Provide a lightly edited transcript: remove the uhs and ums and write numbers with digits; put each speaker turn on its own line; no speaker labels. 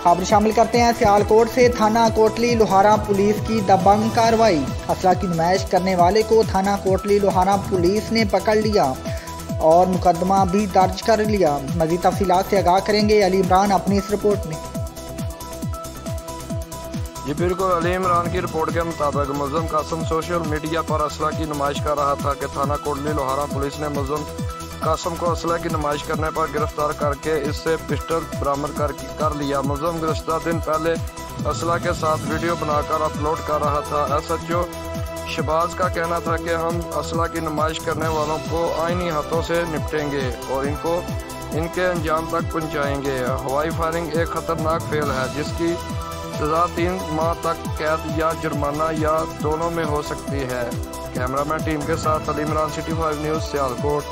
खबर शामिल करते हैं सियालकोट से। थाना कोटली लोहारा पुलिस की दबंग कार्रवाई। असला की नुमाइश करने वाले को थाना कोटली लोहारा पुलिस ने पकड़ लिया और मुकदमा भी दर्ज कर लिया। मज़ीद तफसीलात से आगाह करेंगे अली इमरान अपनी इस रिपोर्ट में।
जी बिल्कुल, अली इमरान की रिपोर्ट के मुताबिक मुलज़म कासिम सोशल मीडिया पर असला की नुमाइश कर रहा था कि थाना कोटली लोहारा पुलिस ने मुलज़म कासिम को असला की नुमाइश करने पर गिरफ्तार करके इससे पिस्टल बरामद कर लिया। मुलज़म गुज़श्ता दिन पहले असला के साथ वीडियो बनाकर अपलोड कर रहा था। SHO शहबाज का कहना था कि हम असला की नुमाइश करने वालों को आईनी हाथों से निपटेंगे और इनको इनके अंजाम तक पहुँचाएँगे। हवाई फायरिंग एक ख़तरनाक फेल है जिसकी सज़ा 3 माह तक कैद या जुर्माना या दोनों में हो सकती है। कैमरामैन टीम के साथ अली इमरान, City 5 न्यूज़, सियालकोट।